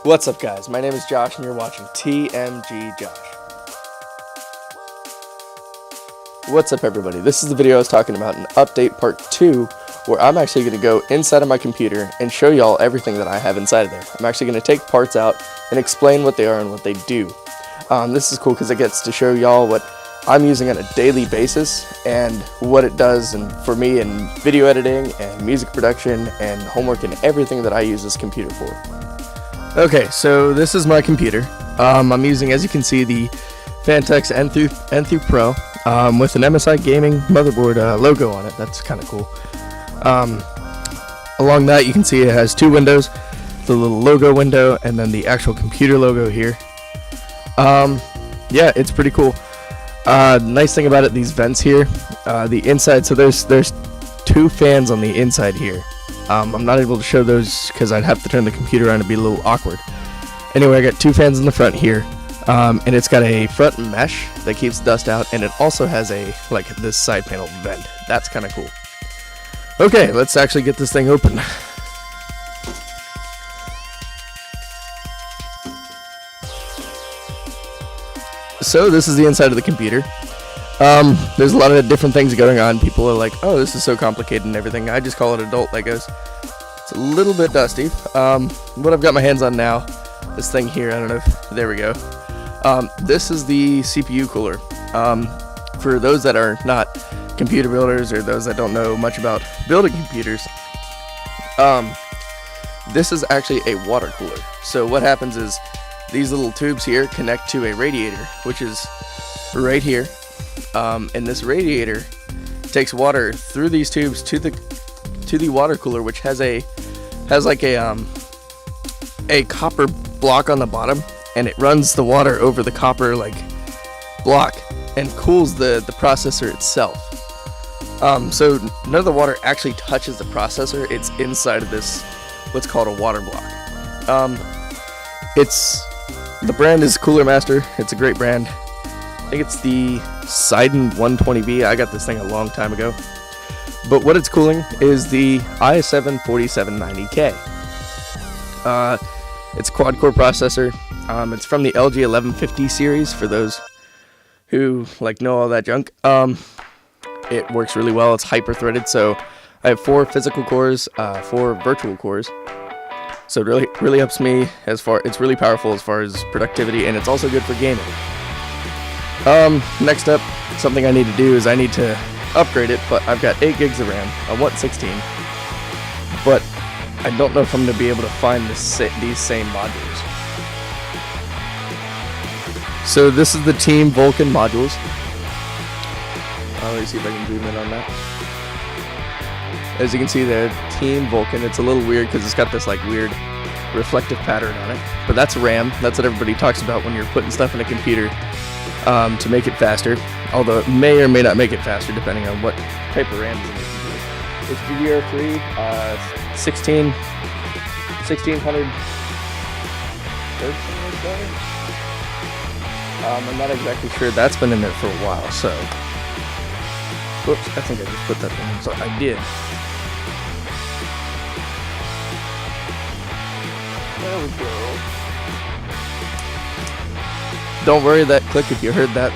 What's up, guys? My name is Josh and you're watching TMG Josh. What's up, everybody? This is the video I was talking about in update part 2, where I'm actually going to go inside of my computer and show y'all everything that I have inside of there. I'm actually going to take parts out and explain what they are and what they do. This is cool because it gets to show y'all what I'm using on a daily basis and what it does and for me in video editing and music production and homework and everything that I use this computer for. Okay, so this is my computer. I'm using, as you can see, the Vantex N3 Pro with an MSI Gaming motherboard logo on it. That's kind of cool. Along that, you can see it has two windows, the little logo window and then the actual computer logo here. Yeah, it's pretty cool. Nice thing about it, these vents here, the inside, so there's two fans on the inside here. I'm not able to show those because I'd have to turn the computer on to be a little awkward. Anyway, I got two fans in the front here, and it's got a front mesh that keeps dust out, and it also has a, like, this side panel vent. That's kind of cool. Okay, let's actually get this thing open. So this is the inside of the computer. There's a lot of different things going on. People are like, oh, this is so complicated and everything. I just call it adult Legos. It's a little bit dusty. What I've got my hands on now, this thing here, I don't know if, there we go. This is the CPU cooler. For those that are not computer builders or those that don't know much about building computers, this is actually a water cooler. So what happens is these little tubes here connect to a radiator, which is right here. And this radiator takes water through these tubes to the water cooler, which has like a copper block on the bottom, and it runs the water over the copper like block and cools the processor itself. So none of the water actually touches the processor. It's inside of this what's called a water block. The brand is Cooler Master. It's a great brand. I think it's the Sidon 120B. I got this thing a long time ago. But what it's cooling is the i7 4790K. It's a quad-core processor. It's from the LG 1150 series, for those who know all that junk. It works really well. It's hyper-threaded, so I have 4 physical cores, 4 virtual cores. So it really helps me it's really powerful as far as productivity, and it's also good for gaming. Next up, something I need to do is I need to upgrade it, but I've got 8 gigs of RAM. I want 16, but I don't know if I'm going to be able to find these same modules. So this is the Team Vulcan modules. Let me see if I can zoom in on that. As you can see there, Team Vulcan. It's a little weird because it's got this weird reflective pattern on it, but that's RAM. That's what everybody talks about when you're putting stuff in a computer. To make it faster, although it may or may not make it faster depending on what type of RAM is in the computer. It's DDR3, 1600 I'm not exactly sure. That's been in there for a while, so whoops, I think I just put that in, so I did. There we go. Don't worry, that click, if you heard that,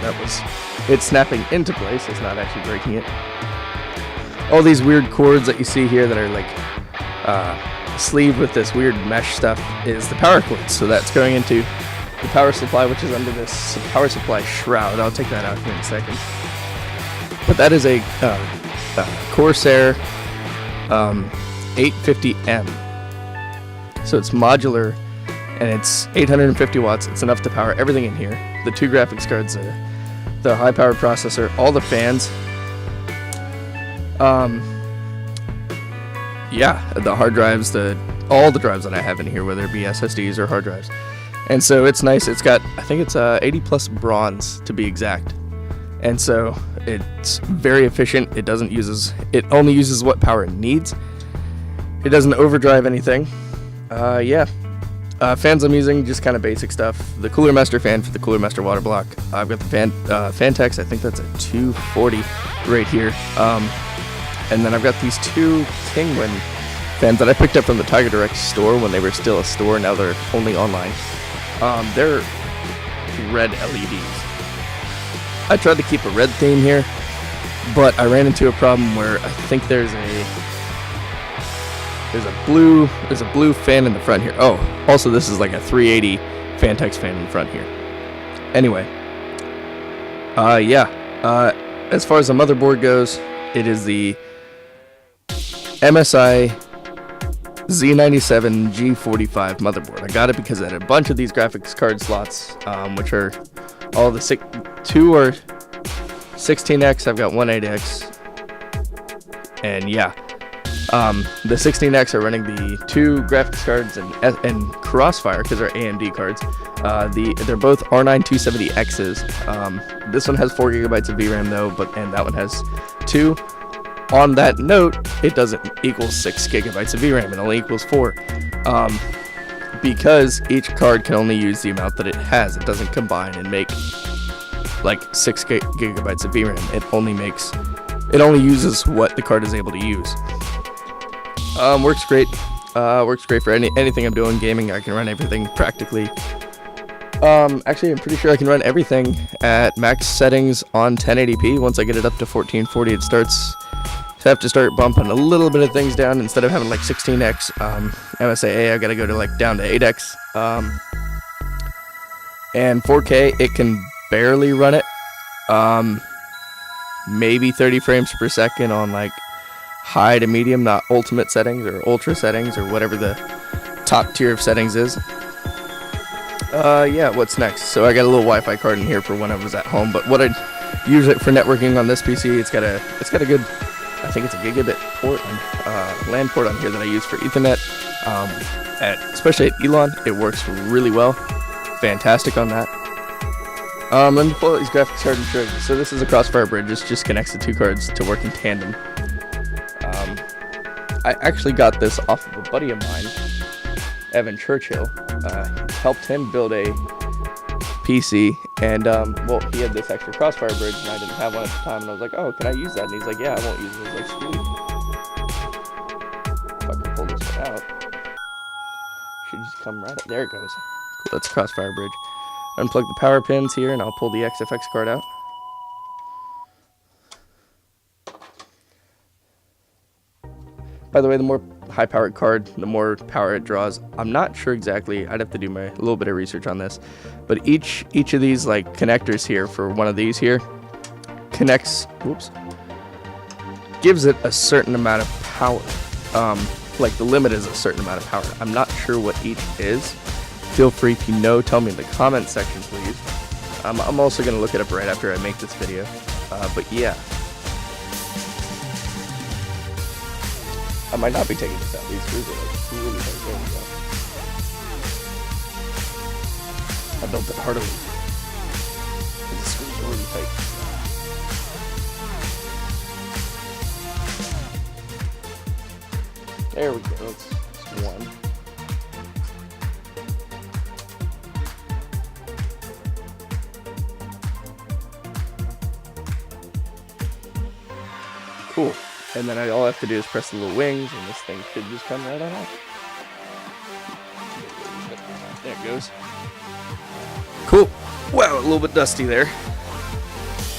it's snapping into place. It's not actually breaking it. All these weird cords that you see here that are sleeved with this weird mesh stuff is the power cords. So that's going into the power supply, which is under this power supply shroud. I'll take that out here in a second. But that is a Corsair 850M. So it's modular, and it's 850 watts. It's enough to power everything in here. The 2 graphics cards, the high-powered processor, all the fans. Yeah, the hard drives, all the drives that I have in here, whether it be SSDs or hard drives. And so it's nice. It's got, I think it's 80 plus bronze to be exact. And so it's very efficient. It only uses what power it needs. It doesn't overdrive anything. Yeah. Fans I'm using, just kind of basic stuff. The Cooler Master fan for the Cooler Master water block. I've got the Vantex, I think that's a 240 right here. And then I've got these 2 Kingwin fans that I picked up from the Tiger Direct store when they were still a store. Now they're only online. They're red LEDs. I tried to keep a red theme here, but I ran into a problem where I think there's a blue fan in the front here. Oh, also this is like a 380 Fantex fan in the front here. Anyway, as far as the motherboard goes, it is the MSI Z97 G45 motherboard. I got it because it had a bunch of these graphics card slots, which are all the two are 16X. I've got one 8X, and yeah, the 16X are running the two graphics cards and Crossfire because they're AMD cards. They're both R9 270Xs. This one has 4 GB of VRAM though, and that one has 2. On that note, it doesn't equal 6 GB of VRAM. It only equals 4. Because each card can only use the amount that it has. It doesn't combine and make like 6 gigabytes of VRAM. It only uses what the card is able to use. Works great. Works great for anything I'm doing. Gaming, I can run everything practically. Actually, I'm pretty sure I can run everything at max settings on 1080p. Once I get it up to 1440, it starts to have to start bumping a little bit of things down. Instead of having like 16x MSAA, I gotta go to like down to 8x. And 4K, it can barely run it. Maybe 30 frames per second on like high to medium, not ultimate settings or ultra settings or whatever the top tier of settings is. Yeah, what's next? So I got a little Wi-Fi card in here for when I was at home, but what I use it for networking on this PC, it's got a good, I think it's a gigabit port, LAN port on here that I use for Ethernet. Especially at Elon, it works really well. Fantastic on that. Let me pull out these graphics cards and show you. So this is a Crossfire bridge. This just connects the two cards to work in tandem. I actually got this off of a buddy of mine, Evan Churchill. Helped him build a PC, and well, he had this extra Crossfire bridge, and I didn't have one at the time, and I was like, oh, can I use that? And he's like, yeah, I won't use it. I was like, sweet. If I can pull this one out, should just come right up. There it goes. Cool, that's a Crossfire bridge. Unplug the power pins here, and I'll pull the XFX card out. By the way, the more high-powered card, the more power it draws. I'm not sure exactly. I'd have to do a little bit of research on this. But each of these like connectors here for one of these here connects. Whoops. Gives it a certain amount of power. Like the limit is a certain amount of power. I'm not sure what each is. Feel free, if you know, tell me in the comment section, please. I'm also gonna look it up right after I make this video. But yeah. I might not be taking this out. These screws are like really tight. There we go. I built it hardly. These screws are really tight. There we go. That's one. Cool. And then all I have to do is press the little wings, and this thing should just come right on out. There it goes. Cool. Wow, a little bit dusty there.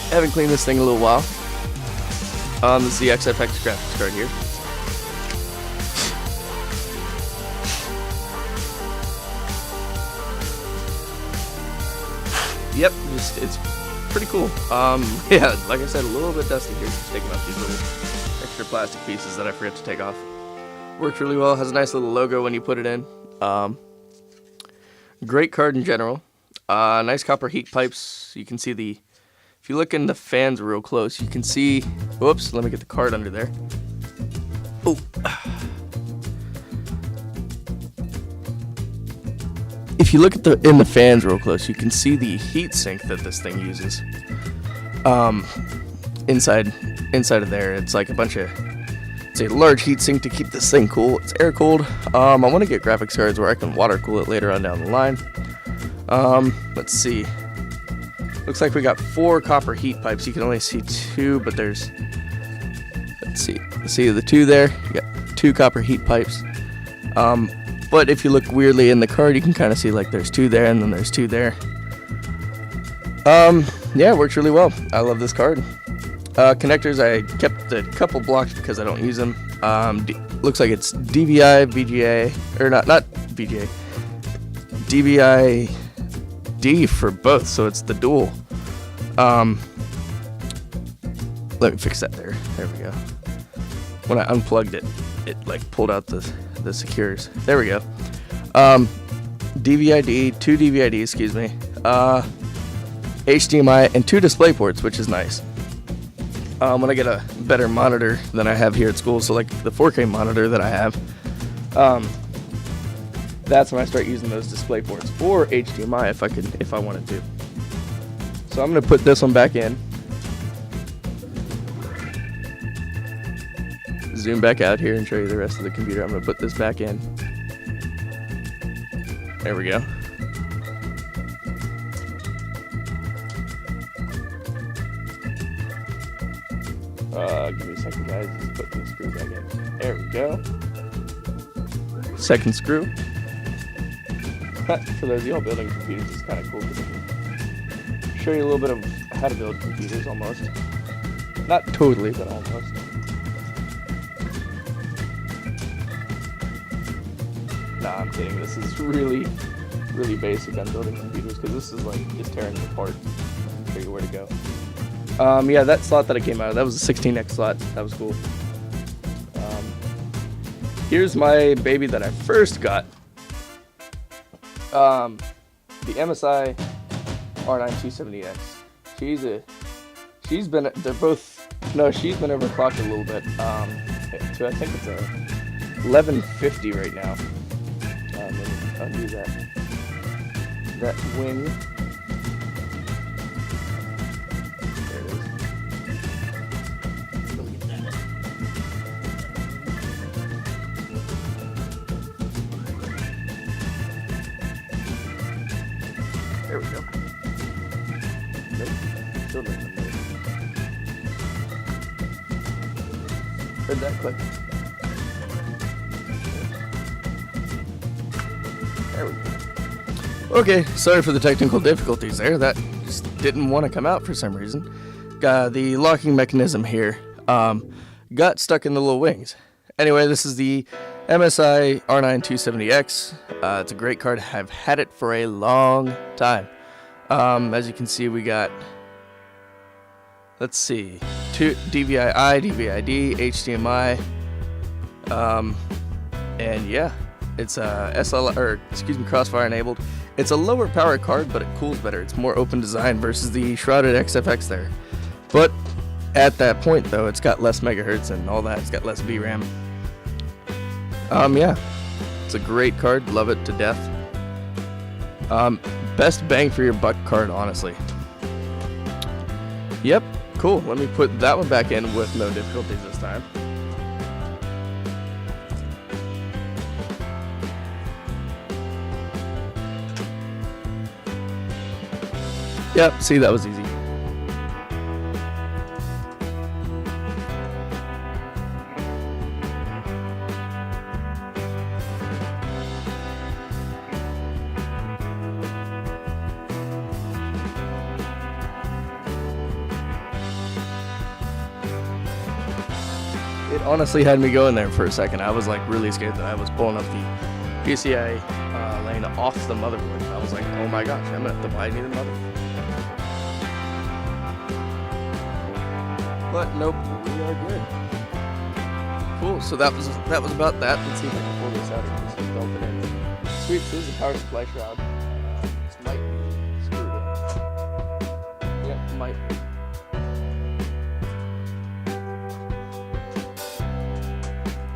Haven't cleaned this thing in a little while. This is the XFX graphics card here. Yep, it's pretty cool. Yeah, like I said, a little bit dusty here. Just taking off these little extra plastic pieces that I forget to take off. Works really well. Has a nice little logo when you put it in. Great card in general. Nice copper heat pipes. You can see if you look in the fans real close, you can see, whoops, let me get the card under there. Oh. If you look at in the fans real close, you can see the heat sink that this thing uses. Inside of there, it's like it's a large heat sink to keep this thing cool. It's air cooled. I want to get graphics cards where I can water cool it later on down the line. Let's see. Looks like we got 4 copper heat pipes. You can only see 2, but there's, let's see the 2 there. You got 2 copper heat pipes. But if you look weirdly in the card, you can kind of see like there's 2 there and then there's 2 there. Yeah, it works really well. I love this card. Connectors, I kept a couple blocked because I don't use them. Looks like it's DVI, VGA, or not VGA, DVI D for both, so it's the dual. Let me fix that there. There we go. When I unplugged it, it like pulled out the secures. There we go. DVI-D, 2 DVI-D, excuse me. HDMI and 2 display ports, which is nice. When I get a better monitor than I have here at school, so like the 4K monitor that I have, that's when I start using those display ports, or HDMI if I wanted to. So I'm gonna put this one back in. Zoom back out here and show you the rest of the computer. I'm gonna put this back in. There we go. Give me a second, guys. Just put the screw back in. There we go. Second screw. For those of y'all building computers, it's kind of cool because I can show you a little bit of how to build computers almost. Not totally, but almost. Nah, I'm kidding. This is really basic on building computers because this is like just tearing them apart. Show you where to go. Yeah, that slot that I came out of, that was a 16X slot. That was cool. Here's my baby that I first got. The MSI R9 270X. She's been overclocked a little bit. To I think it's a 1150 right now. Let me undo that wing. There we go. Nope. Still doesn't move. Heard that click. There we go. Okay, sorry for the technical difficulties there. That just didn't want to come out for some reason. The locking mechanism here got stuck in the little wings. Anyway, this is the MSI R9 270X. It's a great card. I've had it for a long time. As you can see, we got, let's see, 2 DVI-I, DVI-D, HDMI, and yeah, it's Crossfire enabled. It's a lower power card, but it cools better. It's more open design versus the shrouded XFX there. But at that point, though, it's got less megahertz and all that. It's got less VRAM. Yeah, it's a great card. Love it to death. Best bang for your buck card, honestly. Yep, cool. Let me put that one back in with no difficulties this time. Yep, see, that was easy. It honestly had me going there for a second. I was like really scared that I was pulling up the PCI lane off the motherboard. I was like, oh my gosh, I'm gonna have to buy me the motherboard. But nope, we are good. Cool. So that was about that. Let's see if I can pull this out here. This is belted in. Sweet. This is a power supply shroud. This might be screwed in. Yep, might be.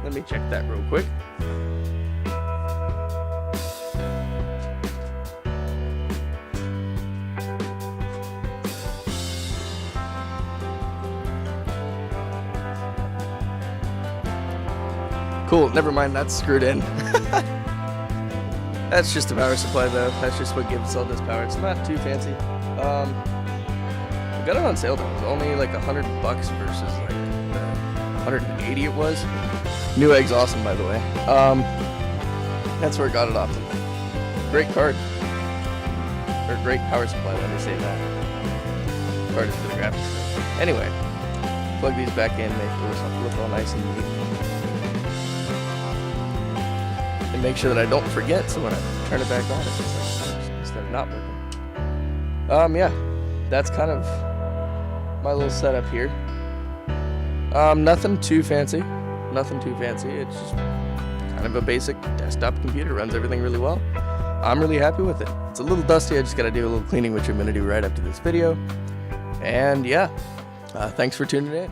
Let me check that real quick. Cool, never mind, that's screwed in. That's just a power supply though. That's just what gives all this power. It's not too fancy. I got it on sale though. It was only like $100 versus like the 180 it was. Newegg's awesome, by the way. That's where I got it off of. Great card. Or great power supply, let me say that. Card is for the graphics. Anyway, plug these back in, make it look all nice and neat. And make sure that I don't forget, so when I turn it back on, it's just like, instead of not working. Yeah, that's kind of my little setup here. Nothing too fancy. It's just kind of a basic desktop computer. Runs everything really well. I'm really happy with it. It's a little dusty. I just got to do a little cleaning, which I'm going to do right after this video. And yeah, thanks for tuning in.